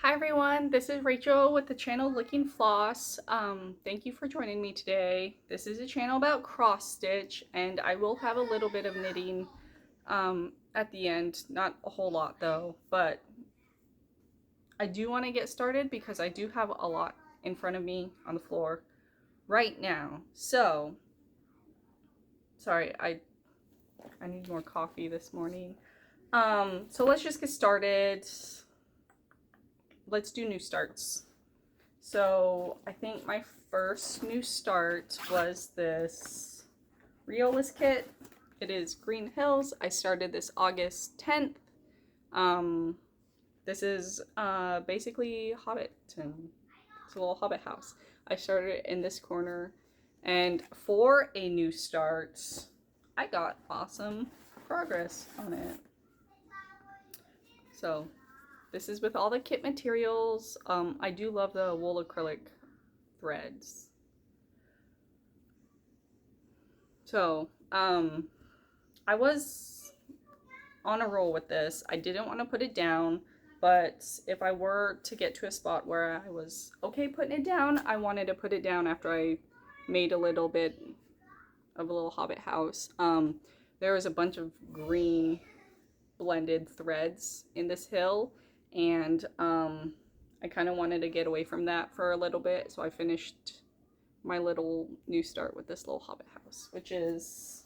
Hi everyone, this is Rachel with the channel Looking Floss. Thank you for joining me today. This is a channel about cross stitch, and I will have a little bit of knitting at the end. Not a whole lot though, but I do want to get started because I do have a lot in front of me on the floor right now. So, sorry, I need more coffee this morning. So let's just get started. Let's do new starts. So I think my first new start was this Riolis kit. It is Green Hills. I started this August 10th. This is basically Hobbiton. It's a little Hobbit house. I started it in this corner. And for a new start, I got awesome progress on it. So this is with all the kit materials. I do love the wool acrylic threads. So, I was on a roll with this. I didn't want to put it down, but if I were to get to a spot where I was okay putting it down, I wanted to put it down after I made a little bit of a little hobbit house. There was a bunch of green blended threads in this hill, and I kind of wanted to get away from that for a little bit, so I finished my little new start with this little hobbit house, which is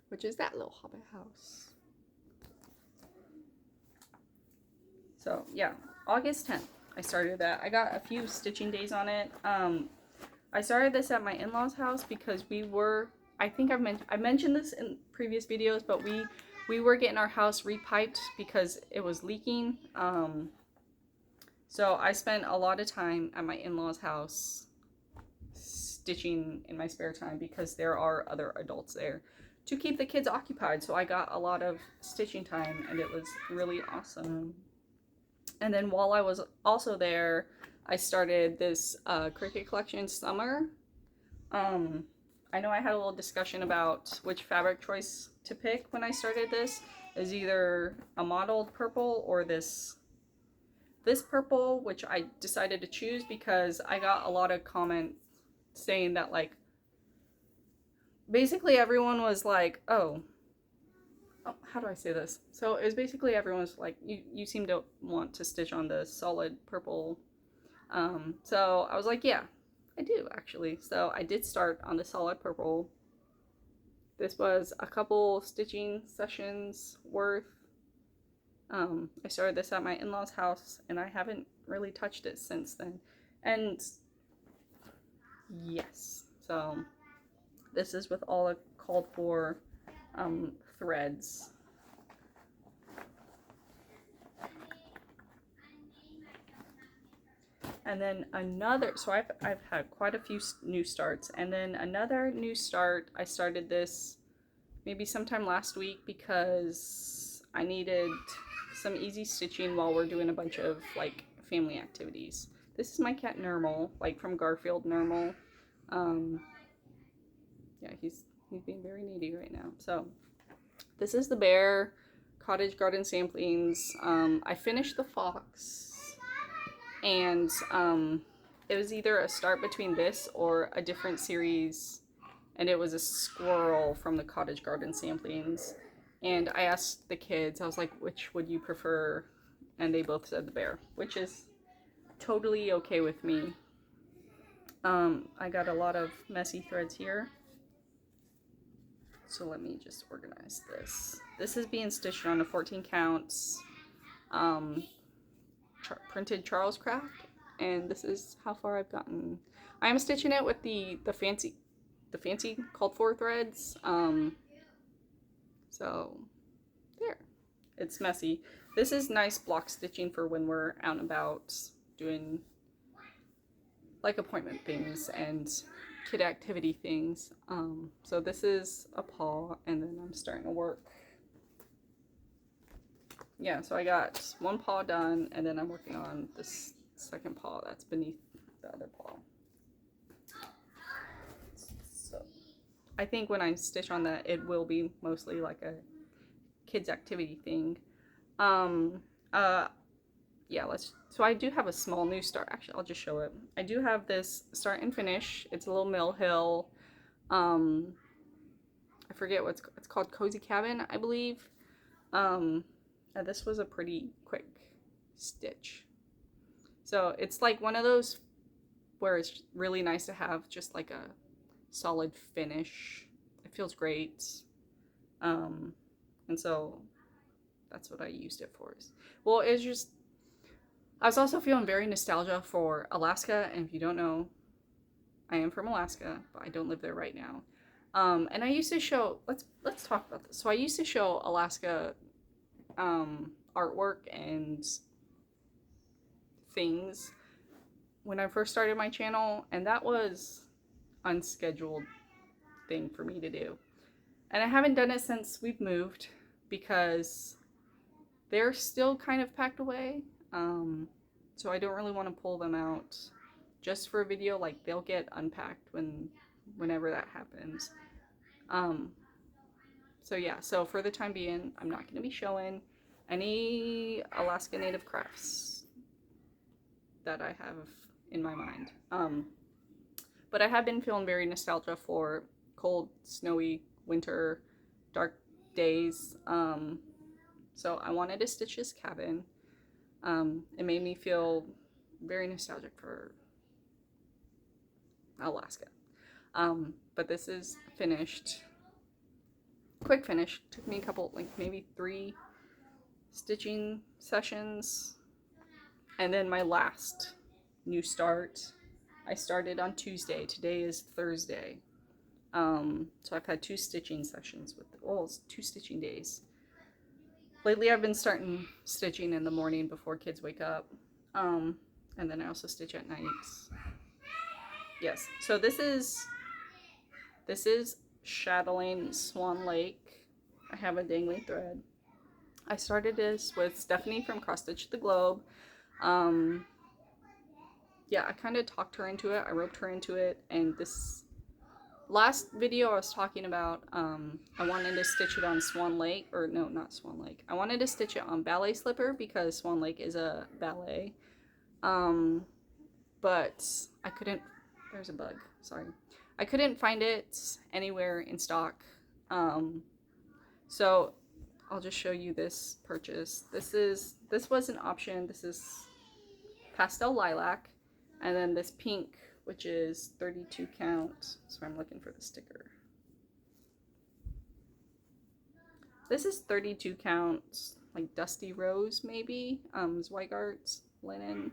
that little hobbit house. So yeah, August 10th I started that. I got a few stitching days on it. I started this at my in-laws house because I think I mentioned this in previous videos, but we were getting our house repiped because it was leaking. So I spent a lot of time at my in-laws house stitching in my spare time because there are other adults there to keep the kids occupied. So I got a lot of stitching time, and it was really awesome. And then while I was also there, I started this Cricut Collection Summer. I know I had a little discussion about which fabric choice to pick when I started this. Is either a mottled purple or this purple, which I decided to choose because I got a lot of comments saying that, like, basically everyone was like, oh, how do I say this? So it was basically everyone was like, you seem to want to stitch on the solid purple. So I was like, yeah, I do actually. So I did start on the solid purple. This was a couple stitching sessions worth. I started this at my in-laws house, and I haven't really touched it since then. And yes, so this is with all the called for threads. And then another, so I've had quite a few new starts. And then another new start, I started this maybe sometime last week because I needed some easy stitching while we're doing a bunch of like family activities. This is my cat Normal, like from Garfield Normal. Yeah, he's being very needy right now. So this is the bear cottage garden samplings. I finished the fox, and it was either a start between this or a different series, and it was a squirrel from the cottage garden samplings. And I asked the kids, I was like, which would you prefer? And they both said the bear, which is totally okay with me. I got a lot of messy threads here, so let me just organize this. This is being stitched on a 14 counts printed Charles Craft, and this is how far I've gotten. I am stitching it with the fancy called for threads. So there, it's messy. This is nice block stitching for when we're out and about doing like appointment things and kid activity things. So this is a paw, and then I'm starting to work. Yeah, so I got one paw done, and then I'm working on this second paw that's beneath the other paw. So I think when I stitch on that, it will be mostly like a kids activity thing. yeah, so I do have a small new start. Actually, I'll just show it. I do have this start and finish. It's a little Mill Hill. I forget it's called, Cozy Cabin, I believe. And this was a pretty quick stitch. So it's like one of those where it's really nice to have just like a solid finish. It feels great. And so that's what I used it for. Well, it's just, I was also feeling very nostalgia for Alaska. And if you don't know, I am from Alaska, but I don't live there right now. And I used to show, let's talk about this. So I used to show Alaska artwork and things when I first started my channel, and that was unscheduled thing for me to do. And I haven't done it since we've moved because they're still kind of packed away. So I don't really want to pull them out just for a video. Like, they'll get unpacked whenever that happens. So yeah, so for the time being, I'm not going to be showing any Alaska Native crafts that I have in my mind. But I have been feeling very nostalgia for cold, snowy winter, dark days. So I wanted to stitch this cabin. It made me feel very nostalgic for Alaska. But this is finished. Quick finish. Took me a couple, like maybe 3 stitching sessions. And then my last new start, I started on Tuesday. Today is Thursday. So I've had 2 stitching sessions with, well, 2 stitching days. Lately I've been starting stitching in the morning before kids wake up. And then I also stitch at nights. Yes, so this is Chatelaine Swan Lake. I have a dangling thread. I started this with Stephanie from Cross Stitch the Globe. Yeah, I kind of talked her into it. I roped her into it, and this last video I was talking about, I wanted to stitch it on Swan Lake, or no, not Swan Lake. I wanted to stitch it on Ballet Slipper because Swan Lake is a ballet. But I couldn't, there's a bug, sorry. I couldn't find it anywhere in stock. So I'll just show you this purchase. This was an option. This is pastel lilac, and then this pink, which is 32 count. So I'm looking for the sticker. This is 32 count, like dusty rose maybe. Zweigart linen.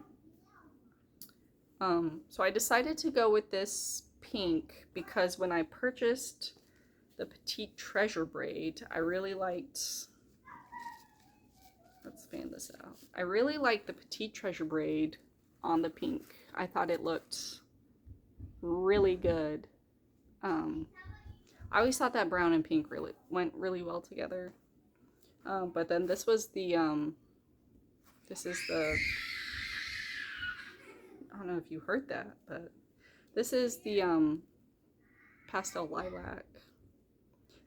So I decided to go with this pink because when I purchased the Petite Treasure braid, I really liked, let's fan this out. I really liked the Petite Treasure braid on the pink. I thought it looked really good. I always thought that brown and pink really went really well together. But then this was the, this is the, I don't know if you heard that, but this is the pastel lilac.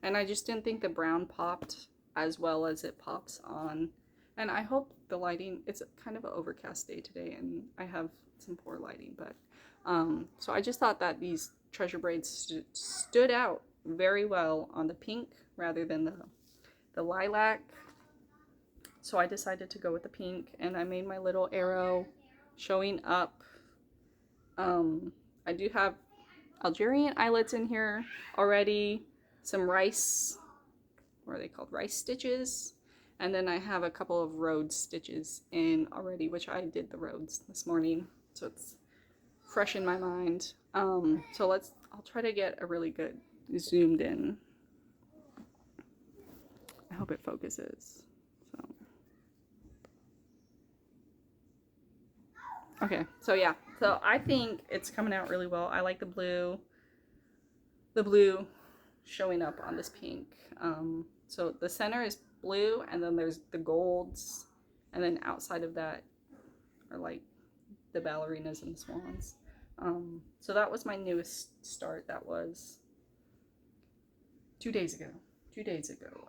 And I just didn't think the brown popped as well as it pops on. And I hope the lighting, it's kind of an overcast day today and I have some poor lighting, but so I just thought that these treasure braids stood out very well on the pink rather than the lilac. So I decided to go with the pink, and I made my little arrow showing up. I do have Algerian eyelets in here already, some rice, what are they called, rice stitches, and then I have a couple of Rhodes stitches in already, which I did the Rhodes this morning, so it's fresh in my mind. So I'll try to get a really good zoomed in. I hope it focuses. So okay, so yeah, so I think it's coming out really well. I like the blue showing up on this pink. So the center is blue, and then there's the golds, and then outside of that are like the ballerinas and the swans. So that was my newest start. That was 2 days ago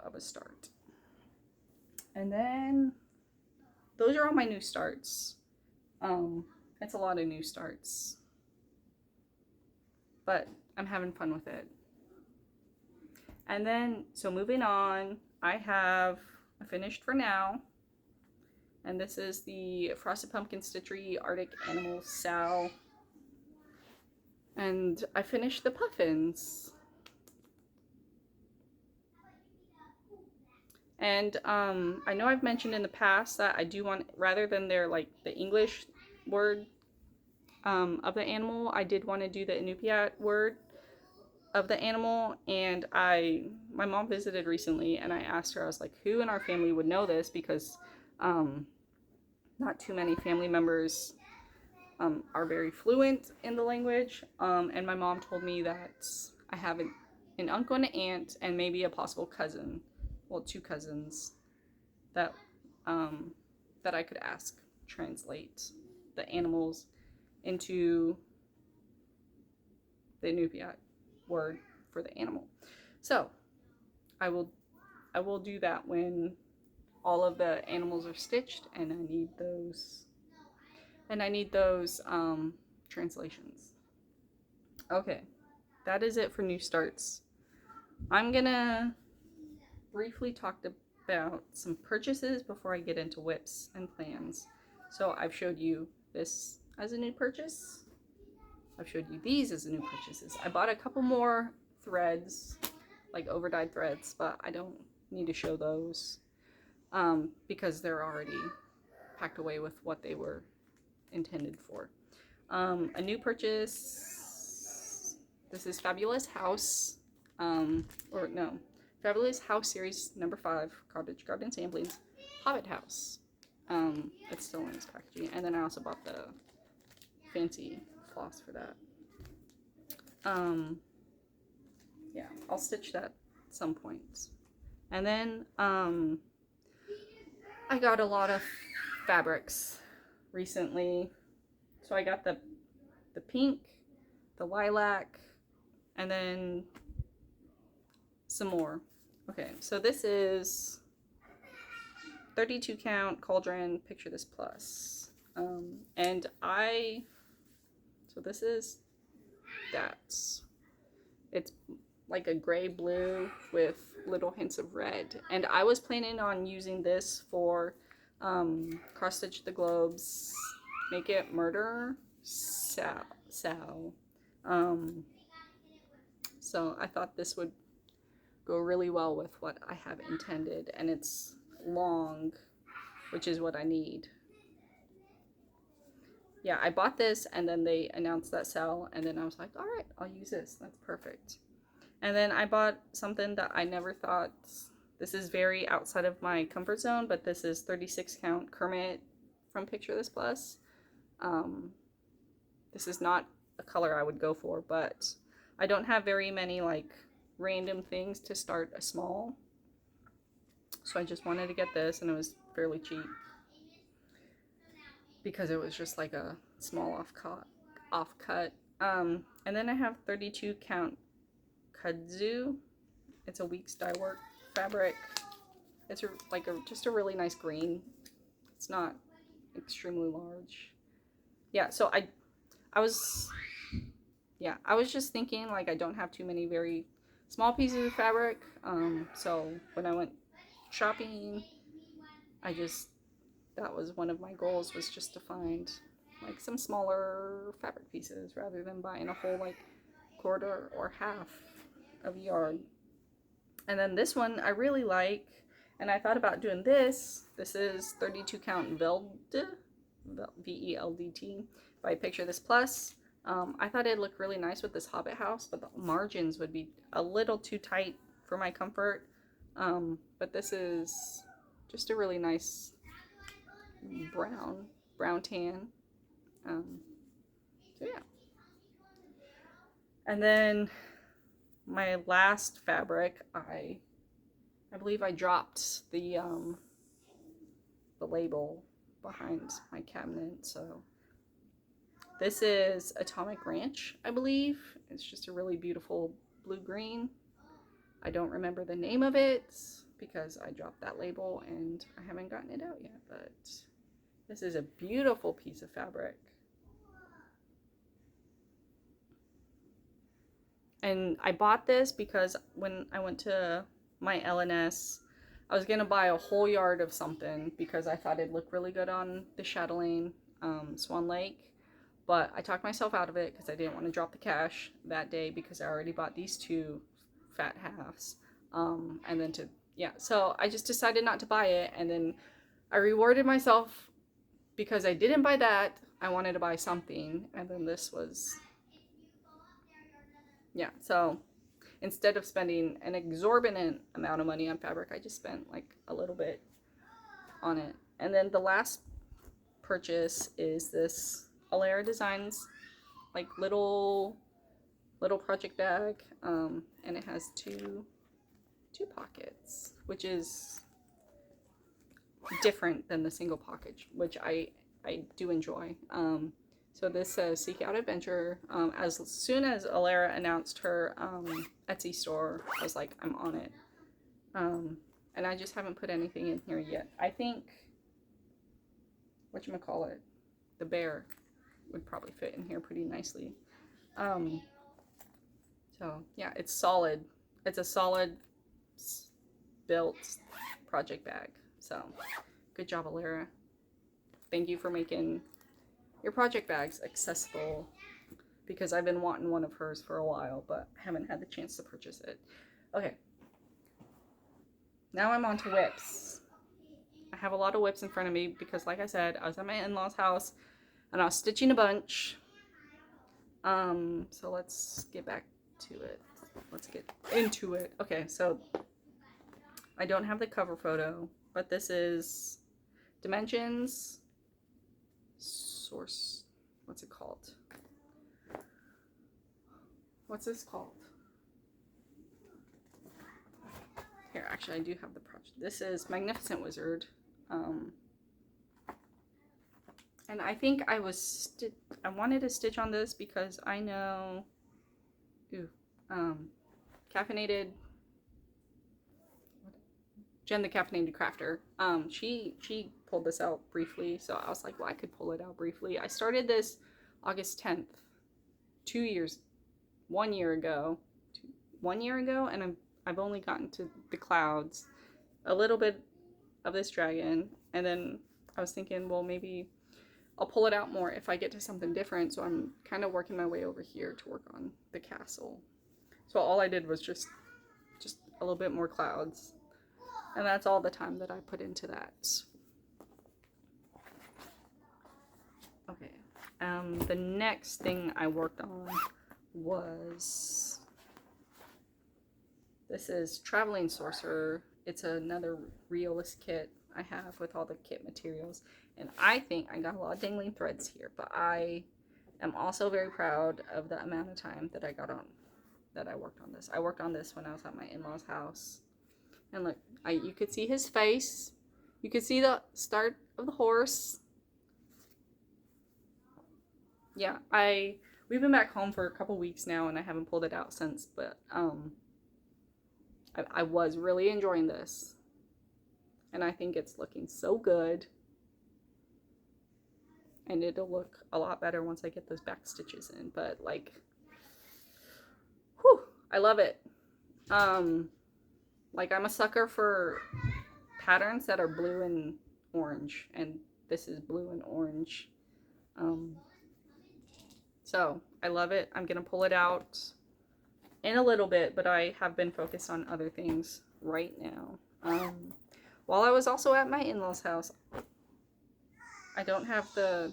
of a start. And then those are all my new starts. It's a lot of new starts, but I'm having fun with it. And then, so moving on, I have finished for now. And this is the Frosted Pumpkin Stitchery Arctic Animal Sal. And I finished the puffins. And I know I've mentioned in the past that I do want, rather than their like the English word of the animal, I did want to do the Inupiat word of the animal. And my mom visited recently, and I asked her, I was like, who in our family would know this? Because not too many family members are very fluent in the language. And my mom told me that I have an uncle and an aunt and maybe a possible cousin, well, 2 cousins that that I could ask translate the animals into the Inupiat word for the animal. So I will do that when all of the animals are stitched, and I need those translations. Okay, that is it for new starts. I'm gonna briefly talk about some purchases before I get into WIPs and plans. So I've showed you this as a new purchase. I've showed you these as new purchases. I bought a couple more threads, like overdyed threads, but I don't need to show those because they're already packed away with what they were intended for. A new purchase, this is Fabulous House, Fabulous House Series number 5, Cottage Garden Samplings, Hobbit House. It's still in its packaging. And then I also bought the fancy floss for that. Yeah, I'll stitch that at some point. And then I got a lot of fabrics recently. So I got the pink, the lilac, and then some more. Okay, so this is 32 count Cauldron Picture This Plus. And so this is it's like a gray blue with little hints of red. And I was planning on using this for Cross Stitch the Globes, Make It Murder Sal. So I thought this would go really well with what I have intended, and it's long, which is what I need. Yeah, I bought this and then they announced that sale, and then I was like, all right, I'll use this. That's perfect. And then I bought something that I never thought, this is very outside of my comfort zone, but this is 36 count Kermit from Picture This Plus. This is not a color I would go for, but I don't have very many like random things to start a small. So I just wanted to get this, and it was fairly cheap because it was just like a small off-cut. And then I have 32 count kudzu. It's a Weeks dye work fabric. It's just a really nice green. It's not extremely large. Yeah, so I was just thinking, like, I don't have too many very small pieces of fabric. So when I went shopping, that was one of my goals, was just to find like some smaller fabric pieces rather than buying a whole like quarter or half of yard. And then this one I really like, and I thought about doing this. This is 32 count Veld, V-E-L-D-T, by Picture This Plus. I thought it'd look really nice with this Hobbit house, but the margins would be a little too tight for my comfort. But this is just a really nice brown tan. So yeah. And then my last fabric, I believe I dropped the label behind my cabinet. So this is Atomic Ranch, I believe. It's just a really beautiful blue-green. I don't remember the name of it because I dropped that label and I haven't gotten it out yet, but This is a beautiful piece of fabric. And I bought this because when I went to my LNS, I was gonna buy a whole yard of something because I thought it'd look really good on the Chatelaine Swan Lake. But I talked myself out of it because I didn't want to drop the cash that day because I already bought these two fat halves. And then so I just decided not to buy it, and then I rewarded myself because I didn't buy that. I wanted to buy something, and then this was, so instead of spending an exorbitant amount of money on fabric, I just spent like a little bit on it. And then the last purchase is this Alara Designs like little project bag, and it has two pockets, which is different than the single pocket, which I do enjoy. So this says Seek Out Adventure. As soon as Alara announced her Etsy store, I was like, I'm on it. And I just haven't put anything in here yet. I think, whatchamacallit, the bear would probably fit in here pretty nicely. So yeah, it's solid. It's a solid built project bag. So good job, Alara. Thank you for making your project bags accessible, because I've been wanting one of hers for a while, but haven't had the chance to purchase it. Okay. Now I'm on to WIPs. I have a lot of WIPs in front of me because, like I said, I was at my in-laws' house and I was stitching a bunch. So let's get back to it. Let's get into it. Okay, so I don't have the cover photo, but this is Dimensions Source. What's it called? What's this called? Here, actually, I do have the project. This is Magnificent Wizard. And I think I wanted to stitch on this because I know, Caffeinated, Jen the Caffeinated Crafter, she pulled this out briefly, so I was like, well, I could pull it out briefly. I started this August 10th, 1 year ago, and I've only gotten to the clouds, a little bit of this dragon, and then I was thinking, well, maybe I'll pull it out more if I get to something different, so I'm kind of working my way over here to work on the castle. So all I did was just a little bit more clouds, and that's all the time that I put into that. Okay, the next thing I worked on was, this is Traveling Sorcerer. It's another realist kit I have with all the kit materials, and I think I got a lot of dangling threads here, but I am also very proud of the amount of time that I worked on this. I worked on this when I was at my in-laws' house, and look, you could see his face, you could see the start of the horse. Yeah, we've been back home for a couple weeks now, and I haven't pulled it out since, but I was really enjoying this, and I think it's looking so good, and it'll look a lot better once I get those back stitches in, but like, whew, I love it. Like, I'm a sucker for patterns that are blue and orange, and this is blue and orange. So I love it. I'm gonna pull it out in a little bit, but I have been focused on other things right now. While I was also at my in-laws' house, I don't have the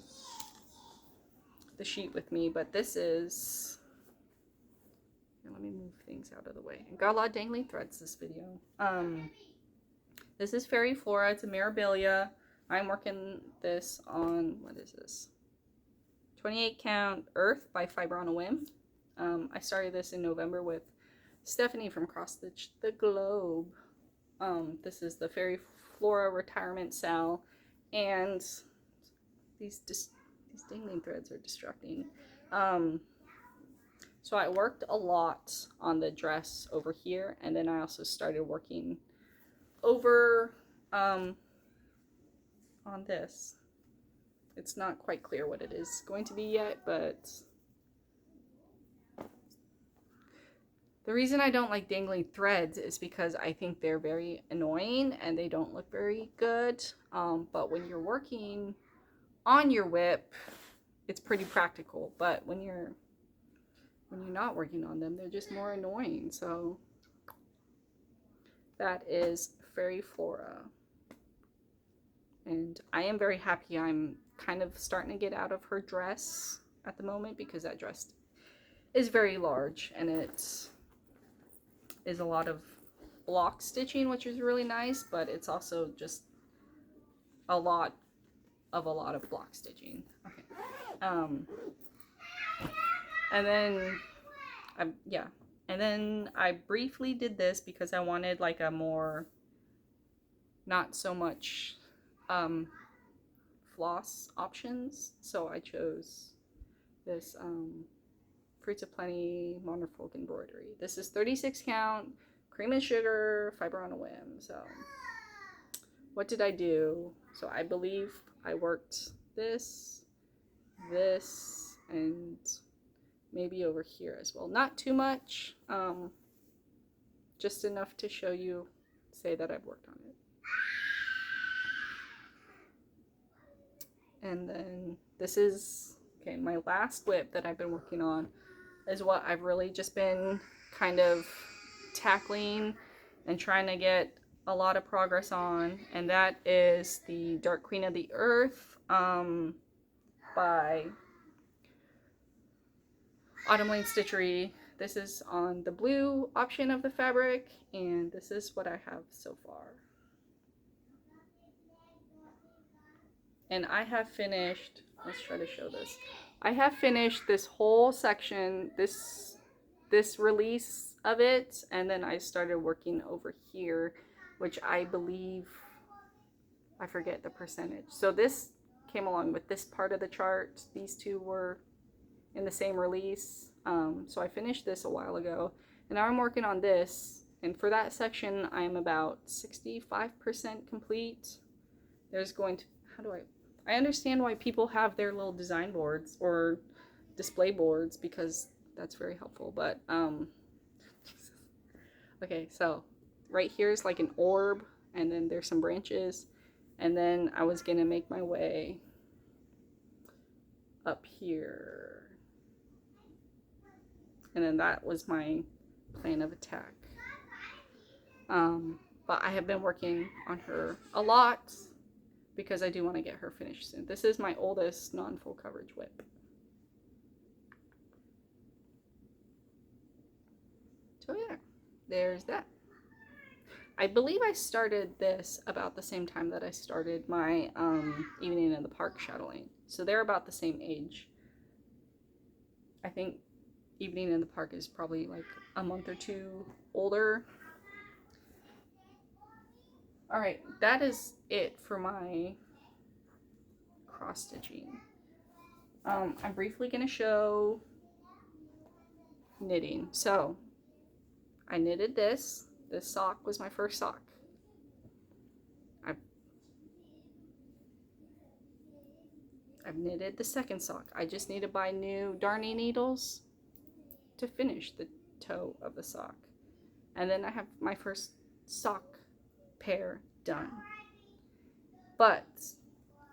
sheet with me, but this is, here, let me move things out of the way. I've got a lot of dangling threads this video. This is Fairy Flora. It's a Mirabilia. I'm working this on, what is this? 28 count Earth by Fiber on a Whim. I started this in November with Stephanie from Cross Stitch the Globe. This is the Fairy Flora Retirement Cell, and these dangling threads are distracting. So I worked a lot on the dress over here, and then I also started working over on this. It's not quite clear what it is going to be yet, but the reason I don't like dangling threads is because I think they're very annoying and they don't look very good. But when you're working on your WIP, it's pretty practical. But when you're not working on them, they're just more annoying. So that is Fairy Flora. And I am very happy. I'm kind of starting to get out of her dress at the moment because that dress is very large and it's is a lot of block stitching, which is really nice, but it's also just a lot of block stitching. Okay. And then and then I briefly did this because I wanted like a more, not so much floss options, so I chose this Fruits of Plenty Monterfolk embroidery. This is 36 count, cream and sugar, fiber on a whim. So what did I do? So I believe I worked this, and maybe over here as well. Not too much, just enough to show you, say that I've worked on it. And then this is, okay, my last WIP that I've been working on is what I've really just been kind of tackling and trying to get a lot of progress on, and that is the Dark Queen of the Earth by Autumn Lane Stitchery. This is on the blue option of the fabric, and this is what I have so far. And I have finished, let's try to show this. I have finished this whole section, this release of it, and then I started working over here, which I believe, I forget the percentage. So this came along with this part of the chart. These two were in the same release. So I finished this a while ago, and now I'm working on this. And for that section, I'm about 65% complete. There's going to, I understand why people have their little design boards or display boards because that's very helpful, but okay, so right here is like an orb, and then there's some branches, and then I was gonna make my way up here, and then that was my plan of attack. But I have been working on her a lot because I do want to get her finished soon. This is my oldest non-full coverage WIP. So yeah, there's that. I believe I started this about the same time that I started my Evening in the Park shadowing. So they're about the same age. I think Evening in the Park is probably like a month or two older. All right, that is it for my cross stitching. I'm briefly going to show knitting. So I knitted this. This sock was my first sock. I've knitted the second sock. I just need to buy new darning needles to finish the toe of the sock. And then I have my first sock pair done. But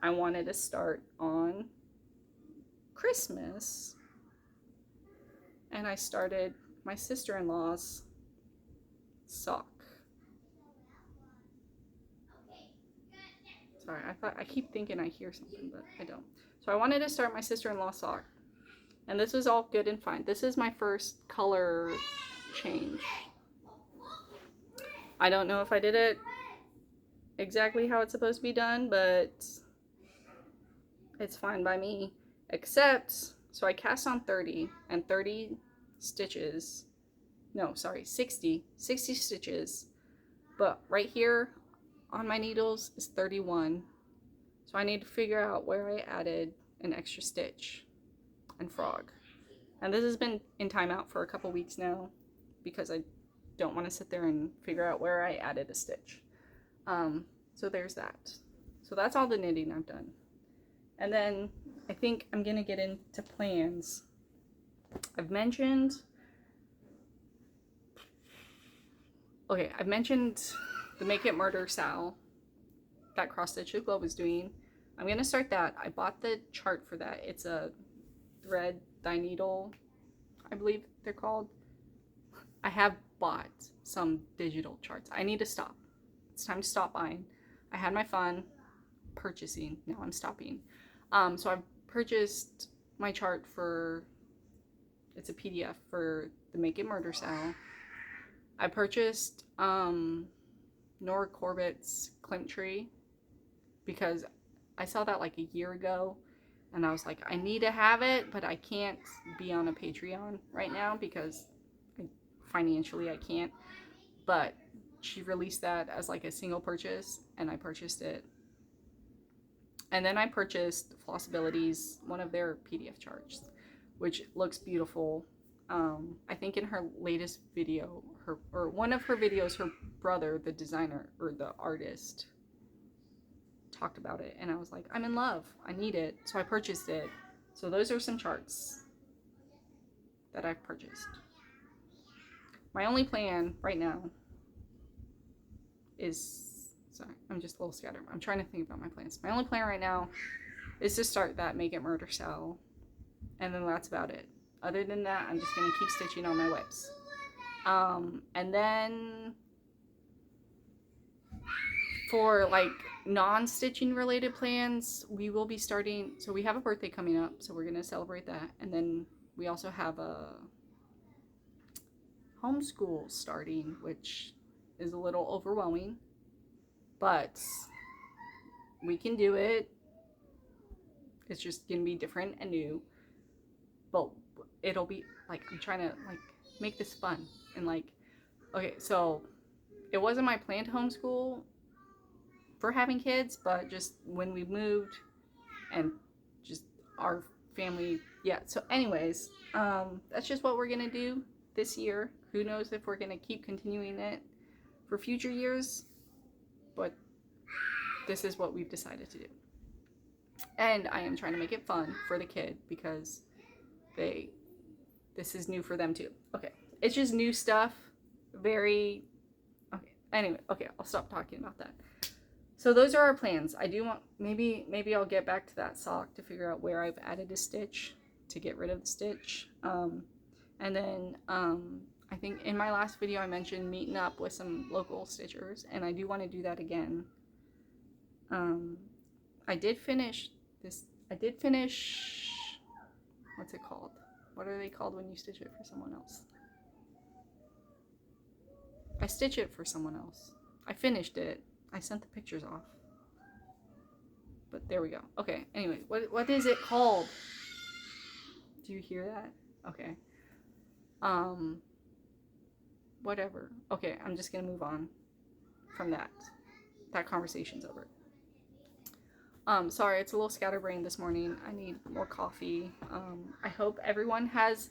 I wanted to start on Christmas, and I started my sister-in-law's sock. Sorry, I keep thinking I hear something, but I don't. So I wanted to start my sister-in-law's sock, and this was all good and fine. This is my first color change. I don't know if I did it exactly how it's supposed to be done, but it's fine by me. Except, so I cast on 30 and 30 stitches. No, sorry, 60 stitches. But right here on my needles is 31. So I need to figure out where I added an extra stitch and frog. And this has been in timeout for a couple weeks now because I don't want to sit there and figure out where I added a stitch. So there's that. So that's all the knitting I've done. And then I think I'm gonna get into plans. I've mentioned the Make It Murder Sal that Cross Stitch the Globe is doing. I'm gonna start that. I bought the chart for that. It's a thread dye needle, I believe they're called. I have bought some digital charts. I need to stop. It's time to stop buying. I had my fun purchasing. Now I'm stopping. So I've purchased my chart for, it's a PDF for the Make It Murder Sal. I purchased Nora Corbett's Klimt Tree because I saw that like a year ago and I was like, I need to have it, but I can't be on a Patreon right now because financially I can't. But she released that as like a single purchase and I purchased it. And then I purchased Flossability's, one of their PDF charts, which looks beautiful. I think in her latest video, one of her videos, her brother, the designer or the artist, talked about it, and I was like, I'm in love. I need it, so I purchased it. So those are some charts that I've purchased. My only plan right now is, sorry, I'm just a little scattered. I'm trying to think about my plans. My only plan right now is to start that Make It Murder Sal, and then that's about it. Other than that, I'm just going to keep stitching on my WIPs. And then for like non-stitching related plans, we will be starting, so we have a birthday coming up, so we're going to celebrate that. And then we also have a homeschool starting, which is a little overwhelming, but we can do it. It's just going to be different and new, but it'll be like, I'm trying to like make this fun. And like, okay, so it wasn't my plan to homeschool for having kids, but just when we moved and just our family, yeah. So anyways, that's just what we're gonna do this year. Who knows if we're gonna keep continuing it for future years, but this is what we've decided to do. And I am trying to make it fun for the kid because this is new for them too. Okay, it's just new stuff. Okay, anyway, okay, I'll stop talking about that. So those are our plans. I do want, maybe I'll get back to that sock to figure out where I've added a stitch to get rid of the stitch. And then I think in my last video I mentioned meeting up with some local stitchers, and I do want to do that again. I did finish, what's it called? What are they called when you stitch it for someone else? I stitch it for someone else. I finished it. I sent the pictures off. But there we go. Okay, anyway, what is it called? Do you hear that? Okay. Whatever. Okay, I'm just gonna move on from that. That conversation's over. Sorry, it's a little scatterbrained this morning. I need more coffee. I hope everyone has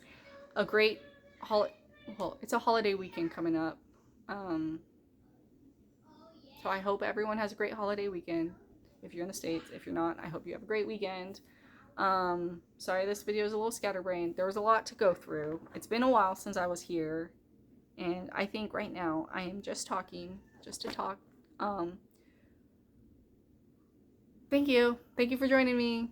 a great it's a holiday weekend coming up. So I hope everyone has a great holiday weekend. If you're in the States, if you're not, I hope you have a great weekend. Sorry, this video is a little scatterbrained. There was a lot to go through. It's been a while since I was here, and I think right now I am just talking, just to talk. Thank you for joining me.